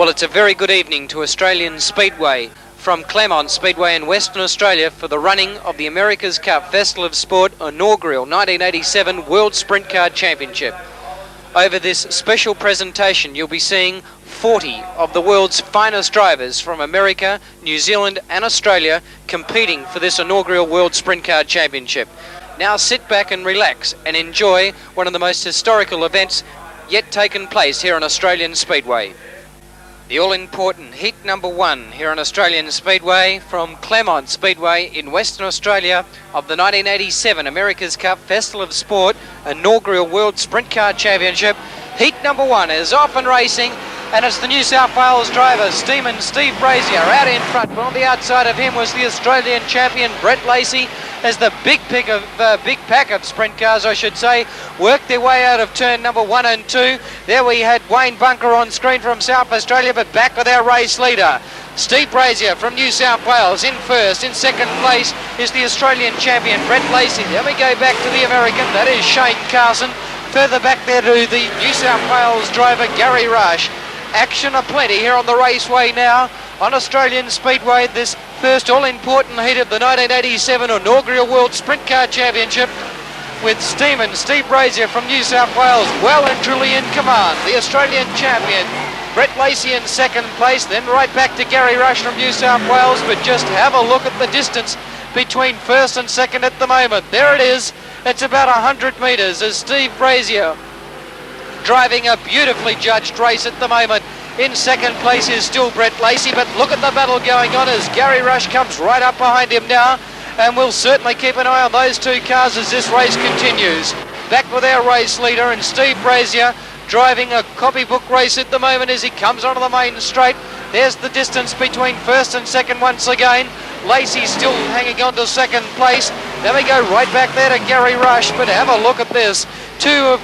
Well, it's a very good evening to Australian Speedway from Claremont Speedway in Western Australia for the running of the America's Cup Festival of Sport Inaugural 1987 World Sprint Car Championship. Over this special presentation, you'll be seeing 40 of the world's finest drivers from America, New Zealand and Australia competing for this inaugural World Sprint Car Championship. Now sit back and relax and enjoy one of the most historical events yet taken place here on Australian Speedway. The all-important heat number 1 here on Australian Speedway from Claremont Speedway in Western Australia of the 1987 America's Cup Festival of Sport Inaugural World Sprint Car Championship. Heat number 1 is off and racing, and it's the New South Wales driver Steve Brazier out in front. But on the outside of him was the Australian champion Brett Lacey, as the big pack of sprint cars, I should say, worked their way out of turn number 1 and 2. There we had Wayne Bunker on screen from South Australia, but back with our race leader, Steve Brazier from New South Wales in first. In second place is the Australian champion Brett Lacey. Then we go back to the American, that is Shane Carson. Further back there to the New South Wales driver Gary Rush. Action aplenty here on the raceway now on Australian Speedway, this first all-important heat of the 1987 Inaugural World Sprint Car Championship, with Steve Brazier from New South Wales well and truly in command. The Australian champion Brett Lacey in second place, then right back to Gary Rush from New South Wales. But just have a look at the distance between first and second at the moment. There it is. It's about 100 metres as Steve Brazier driving a beautifully judged race at the moment. In second place is still Brett Lacey, but look at the battle going on as Gary Rush comes right up behind him now, and we'll certainly keep an eye on those two cars as this race continues. Back with our race leader and Steve Brazier driving a copybook race at the moment as he comes onto the main straight. There's the distance between first and second once again. Lacey still hanging on to second place. Then we go right back there to Gary Rush, but have a look at this. Two of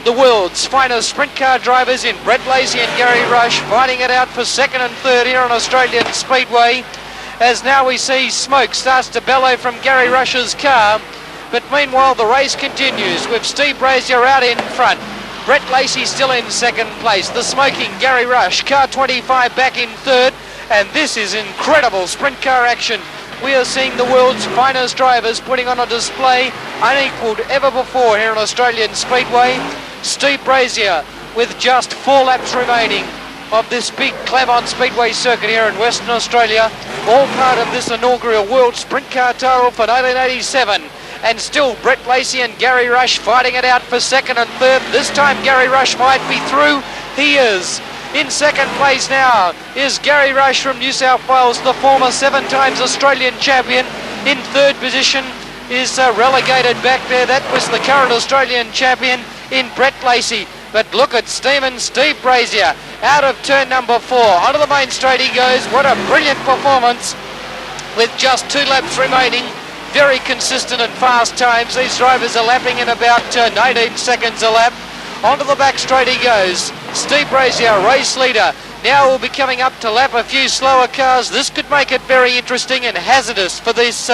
the world's finest sprint car drivers in Brett Lacey and Gary Rush fighting it out for second and third here on Australian Speedway, as now we see smoke starts to bellow from Gary Rush's car. But meanwhile the race continues with Steve Brazier out in front, Brett Lacey still in second place, the smoking Gary Rush, car 25 back in third, and this is incredible sprint car action. We are seeing the world's finest drivers putting on a display unequalled ever before here on Australian Speedway. Steve Brazier with just 4 laps remaining of this big Claremont Speedway circuit here in Western Australia, all part of this inaugural World Sprint Car title for 1987. And still Brett Lacey and Gary Rush fighting it out for second and third. This time Gary Rush might be through. He is. In second place now is Gary Rush from New South Wales, the former 7 times Australian champion. In third position is relegated back there. That was the current Australian champion in Brett Lacey. But look at Steve Brazier out of turn number 4. Onto the main straight he goes. What a brilliant performance with just 2 laps remaining. Very consistent and fast times. These drivers are lapping in about 19 seconds a lap. Onto the back straight he goes. Steve Brazier, race leader. Now we'll be coming up to lap a few slower cars. This could make it very interesting and hazardous for this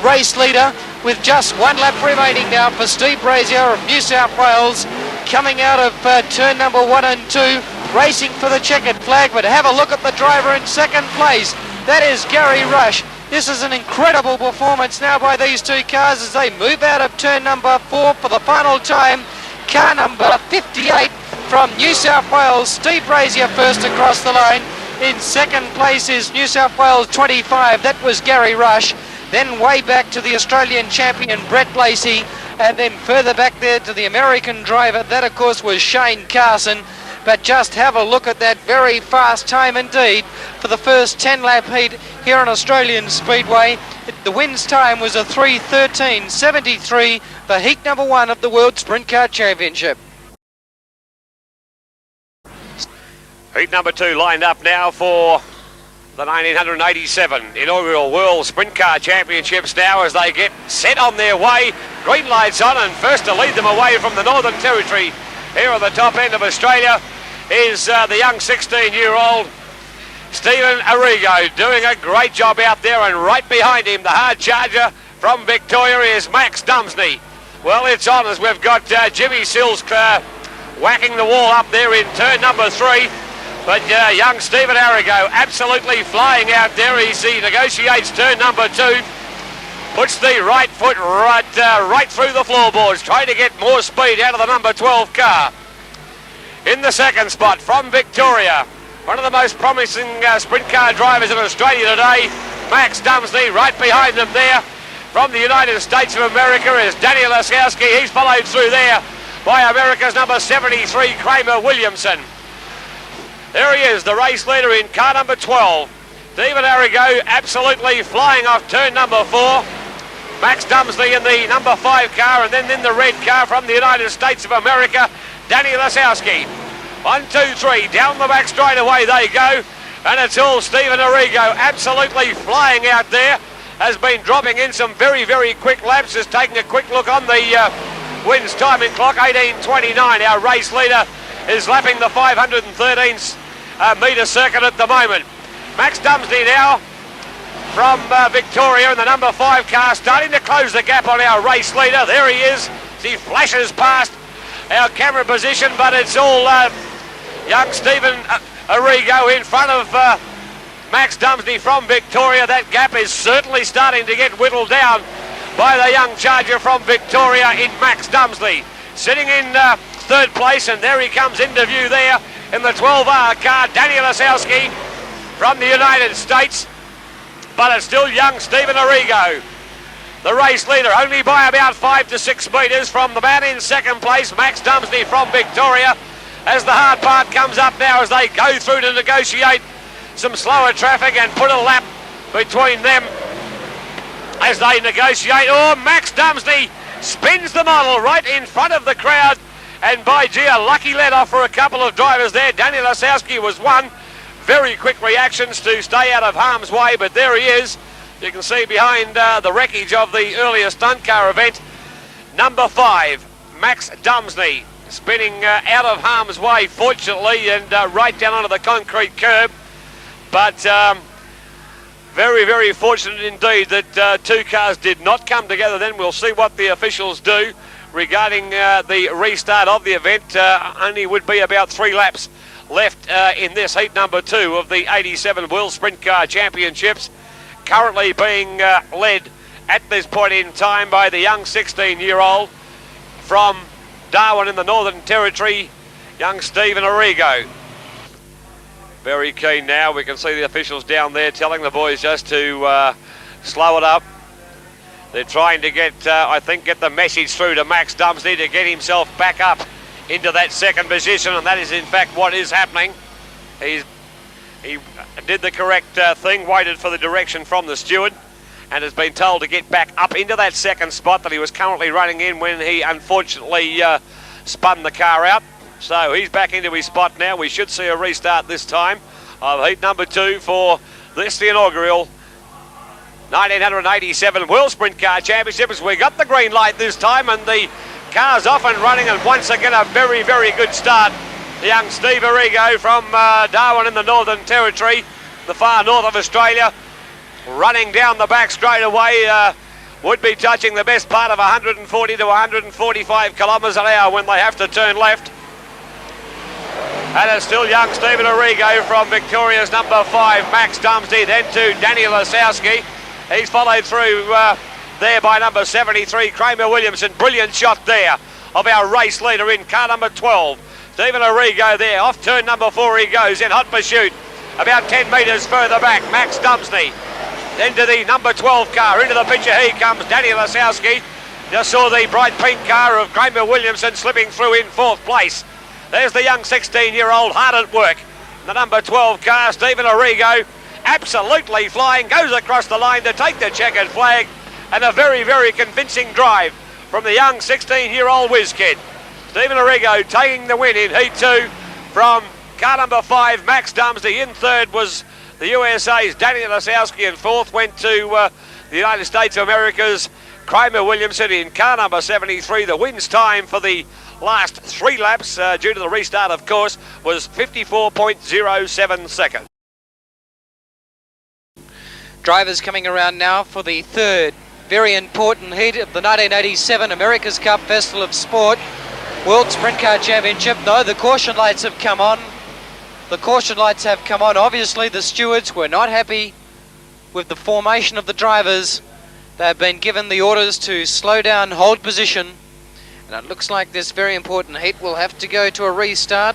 race leader, with just 1 lap remaining now for Steve Brazier of New South Wales, coming out of turn number 1 and 2, racing for the checkered flag. But have a look at the driver in second place. That is Gary Rush. This is an incredible performance now by these two cars as they move out of turn number 4 for the final time. Car number 58 from New South Wales, Steve Brazier first across the line. In second place is New South Wales 25, that was Gary Rush. Then way back to the Australian champion Brett Lacey, and then further back there to the American driver, that of course was Shane Carson. But just have a look at that very fast time indeed for the first 10 lap heat here on Australian Speedway. The wins time was a 3:13.73 for heat number 1 of the World Sprint Car Championship. Heat number 2 lined up now for the 1987 Inaugural World Sprint Car Championships now as they get set on their way. Green lights on, and first to lead them away from the Northern Territory here at the top end of Australia is the young 16-year-old Stephen Arrigo, doing a great job out there, and right behind him the hard charger from Victoria is Max Dumsney. Well, it's on as we've got Jimmy Sills whacking the wall up there in turn number 3. But young Stephen Arrigo absolutely flying out there. He negotiates turn number 2. Puts the right foot right through the floorboards, trying to get more speed out of the number 12 car. In the second spot from Victoria, one of the most promising sprint car drivers in Australia today, Max Dumsley, right behind them there. From the United States of America is Daniel Lasowski. He's followed through there by America's number 73, Kramer Williamson. There he is, the race leader in car number 12. Stephen Arrigo absolutely flying off turn number 4. Max Dumsley in the number 5 car, and then in the red car from the United States of America, Danny Lasowski. 1, 2, 3, down the back straight away they go, and it's all Stephen Arrigo absolutely flying out there. Has been dropping in some very, very quick laps. Just taking a quick look on the wins timing clock, 18:29. Our race leader is lapping the 513 metre circuit at the moment. Max Dumsley now from Victoria in the number 5 car, starting to close the gap on our race leader. There he is. He flashes past our camera position, but it's all young Stephen Arrigo in front of Max Dumsley from Victoria. That gap is certainly starting to get whittled down by the young charger from Victoria in Max Dumsley. Sitting in third place, and there he comes into view there in the 12R car, Danny Lasowski from the United States. But it's still young Stephen Arrigo, the race leader, only by about 5 to 6 metres from the man in second place, Max Dumsley from Victoria. As the hard part comes up now, as they go through to negotiate some slower traffic and put a lap between them as they negotiate. Oh, Max Dumsley spins the model right in front of the crowd, and by gee, a lucky let off for a couple of drivers there. Danny Lasowski was one. Very quick reactions to stay out of harm's way, but there he is. You can see behind the wreckage of the earlier stunt car event, number 5, Max Dumsley, spinning out of harm's way, fortunately, and right down onto the concrete curb. But very, very fortunate indeed that 2 cars did not come together then. We'll see what the officials do regarding the restart of the event. Only would be about 3 laps left in this heat number 2 of the 87 World Sprint Car Championships, currently being led at this point in time by the young 16-year-old from Darwin in the Northern Territory, young Stephen Arrigo. Very keen now. We can see the officials down there telling the boys just to slow it up. They're trying to get the message through to Max Dumsley to get himself back up into that second position, and that is in fact what is happening. He did the correct thing, waited for the direction from the steward, and has been told to get back up into that second spot that he was currently running in when he unfortunately spun the car out. So he's back into his spot now. We should see a restart this time of heat number 2 for this, the inaugural 1987 World Sprint Car Championships. We got the green light this time, and the car's off and running, and once again a very, very good start. The young Steve Arrigo from Darwin in the Northern Territory, the far north of Australia, running down the back straight away, would be touching the best part of 140 to 145 kilometres an hour when they have to turn left. And it's still young Stephen Arrigo from Victoria's number 5, Max Dumsley, then to Danny Lasowski. He's followed through there by number 73, Kramer Williamson. Brilliant shot there of our race leader in car number 12. Stephen Arrigo there, off turn number 4 he goes in hot pursuit. About 10 metres further back, Max Dumsley. Then to the number 12 car, into the picture he comes, Danny Lasowski. Just saw the bright pink car of Kramer Williamson slipping through in 4th place. There's the young 16-year-old hard at work. The number 12 car, Stephen Arrigo, absolutely flying, goes across the line to take the checkered flag, and a very, very convincing drive from the young 16-year-old whiz kid. Stephen Arrigo taking the win in Heat 2 from car number 5, Max Dumsley. In third was the USA's Danny Lasowski, and 4th went to the United States of America's Kramer Williamson in car number 73. The wins time for the last 3 laps, due to the restart of course, was 54.07 seconds. Drivers coming around now for the 3rd very important heat of the 1987 America's Cup Festival of Sport World Sprint Car Championship. No, the caution lights have come on. The caution lights have come on. Obviously the stewards were not happy with the formation of the drivers. They've been given the orders to slow down, hold position, and it looks like this very important heat will have to go to a restart.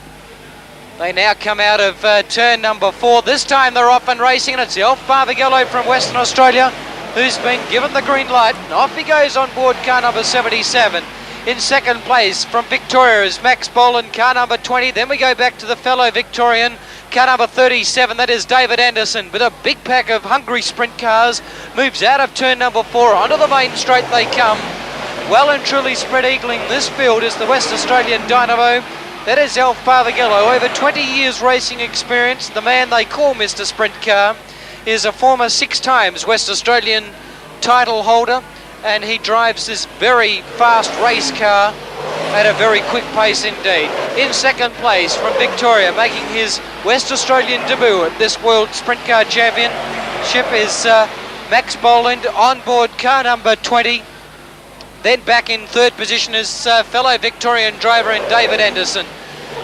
They now come out of turn number 4. This time they're off and racing, and it's Elf Barbagallo from Western Australia who's been given the green light, and off he goes on board car number 77. In second place from Victoria is Max Boland, car number 20. Then we go back to the fellow Victorian, car number 37, that is David Anderson, with a big pack of hungry sprint cars. Moves out of turn number 4, onto the main straight they come. Well and truly spread eagling this field is the West Australian Dynamo. That is Elf Barbagallo, over 20 years racing experience. The man they call Mr. Sprint Car is a former 6 times West Australian title holder, and he drives this very fast race car at a very quick pace indeed. In second place from Victoria, making his West Australian debut at this World Sprint Car Championship is Max Boland on board car number 20. Then back in third position is fellow Victorian driver in David Anderson.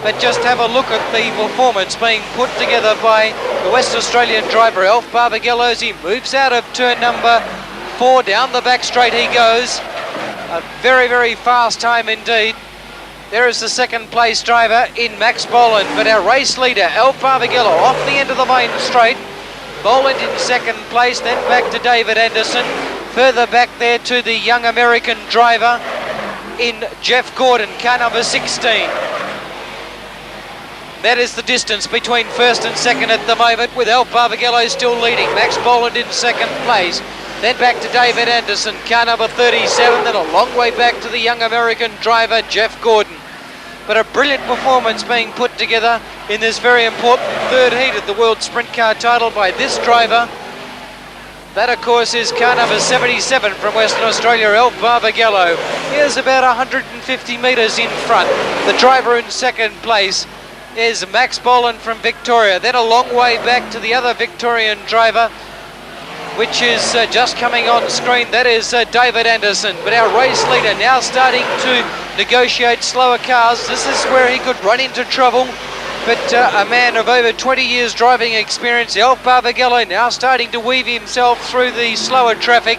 But just have a look at the performance being put together by the West Australian driver Elf Barbagallo as he moves out of turn number 4. Down the back straight he goes. A very, very fast time indeed. There is the second place driver in Max Boland, but our race leader Elf Barbagallo off the end of the main straight. Boland in second place, then back to David Anderson. Further back there to the young American driver in Jeff Gordon, car number 16. That is the distance between first and second at the moment, with Elf Barbagallo still leading. Max Boland in second place. Then back to David Anderson, car number 37, then a long way back to the young American driver, Jeff Gordon. But a brilliant performance being put together in this very important third heat of the World Sprint Car title by this driver. That, of course, is car number 77 from Western Australia, Elf Barbagallo. He is about 150 metres in front. The driver in second place is Max Boland from Victoria. Then a long way back to the other Victorian driver, which is just coming on screen. That is David Anderson. But our race leader now starting to negotiate slower cars. This is where he could run into trouble. But a man of over 20 years driving experience, Elf Barbagallo, now starting to weave himself through the slower traffic.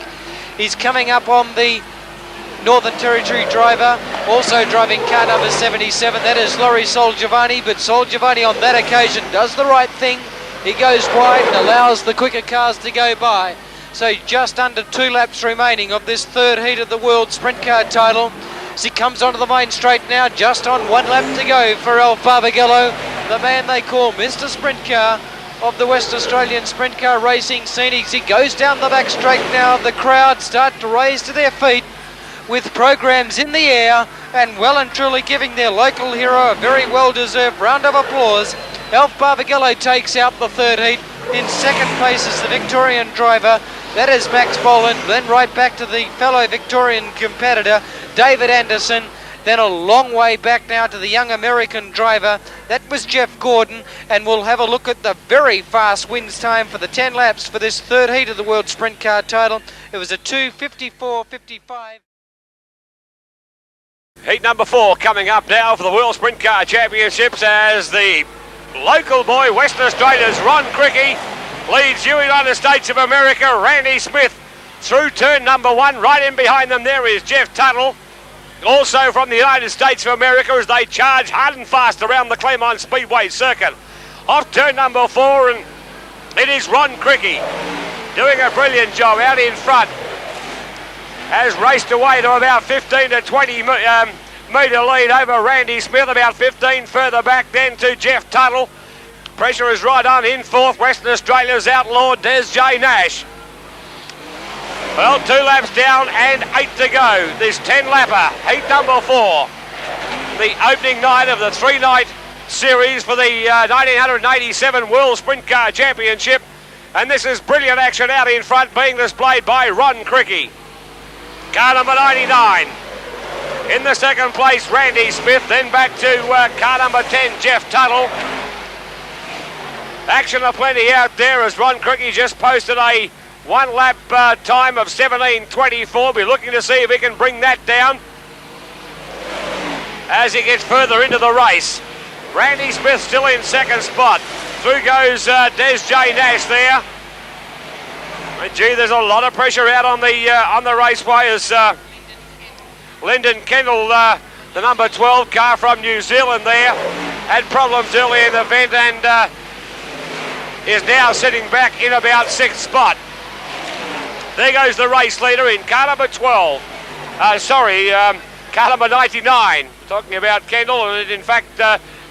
He's coming up on the Northern Territory driver, also driving car number 77. That is Laurie Solgiovanni, but Solgiovanni on that occasion does the right thing. He goes wide and allows the quicker cars to go by. So just under 2 laps remaining of this third heat of the World Sprint Car title. As he comes onto the main straight now, just on 1 lap to go for Elf Barbagallo, the man they call Mr. Sprint Car of the West Australian Sprint Car racing scene. He goes down the back straight now. The crowd start to raise to their feet with programs in the air and well and truly giving their local hero a very well-deserved round of applause. Elf Barbagallo takes out the third heat. In second place is the Victorian driver, that is Max Boland. Then right back to the fellow Victorian competitor, David Anderson. Then a long way back now to the young American driver, that was Jeff Gordon. And we'll have a look at the very fast wins time for the 10 laps for this third heat of the World Sprint Car title. It was a 2:54.55. Heat number 4 coming up now for the World Sprint Car Championships as the local boy, Western Australia's Ron Cricky, leads you United States of America, Randy Smith, through turn number 1. Right in behind them there is Jeff Tuttle, also from the United States of America, as they charge hard and fast around the Claremont Speedway circuit. Off turn number 4, and it is Ron Cricky doing a brilliant job out in front. Has raced away to about 15 to 20 metre lead over Randy Smith, about 15 further back then to Jeff Tuttle. Pressure is right on in fourth, Western Australia's outlaw Des J. Nash. Well, 2 laps down and 8 to go. This 10-lapper, heat number 4. The opening night of the 3-night series for the 1987 World Sprint Car Championship. And this is brilliant action out in front being displayed by Ron Cricky. Car number 99. In the second place, Randy Smith. Then back to car number 10, Jeff Tuttle. Action aplenty out there as Ron Cricky just posted a 1 lap time of 17:24. Be looking to see if he can bring that down as he gets further into the race. Randy Smith still in second spot. Through goes Des J. Nash there. And gee, there's a lot of pressure out on the raceway as Lyndon Kendall, the number 12 car from New Zealand there, had problems early in the event and is now sitting back in about 6th spot. There goes the race leader in car number 12. Car number 99. Talking about Kendall, and it in fact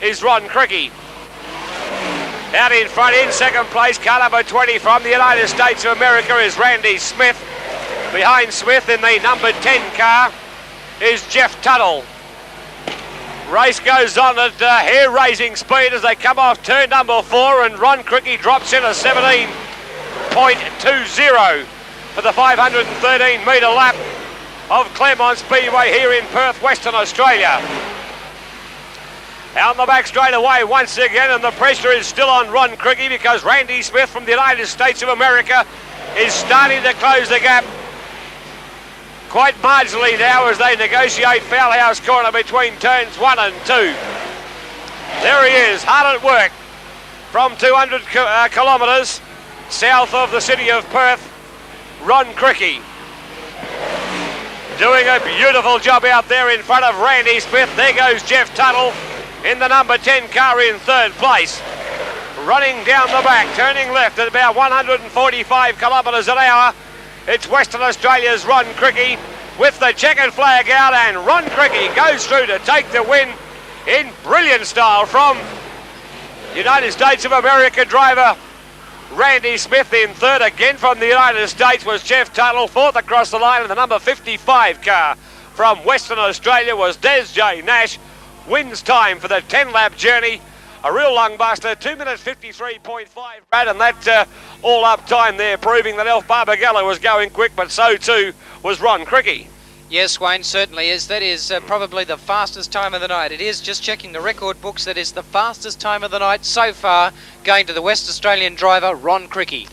is Ron Cricky. Out in front in second place, car number 20 from the United States of America is Randy Smith. Behind Smith in the number 10 car is Jeff Tuttle. Race goes on at hair-raising speed as they come off turn number 4, and Ron Cricky drops in a 17.20 for the 513 metre lap of Claremont Speedway here in Perth, Western Australia. Out the back straight away once again, and the pressure is still on Ron Cricky because Randy Smith from the United States of America is starting to close the gap quite marginally now as they negotiate Fowl House Corner between turns 1 and 2. There he is, hard at work from 200 kilometres south of the city of Perth, Ron Cricky. Doing a beautiful job out there in front of Randy Smith. There goes Jeff Tuttle in the number 10 car in 3rd place. Running down the back, turning left at about 145 kilometres an hour. It's Western Australia's Ron Cricky with the checkered flag out, and Ron Cricky goes through to take the win in brilliant style from United States of America driver Randy Smith. In 3rd again from the United States was Jeff Tuttle. 4th across the line, and the number 55 car from Western Australia was Des J. Nash. Wins time for the 10-lap journey. A real lung buster, 2 minutes 53.5, Brad, and that all up time there, proving that Elf Barbagallo was going quick, but so too was Ron Cricky. Yes, Wayne, certainly is. That is probably the fastest time of the night. It is, just checking the record books, that is the fastest time of the night so far, going to the West Australian driver, Ron Cricky.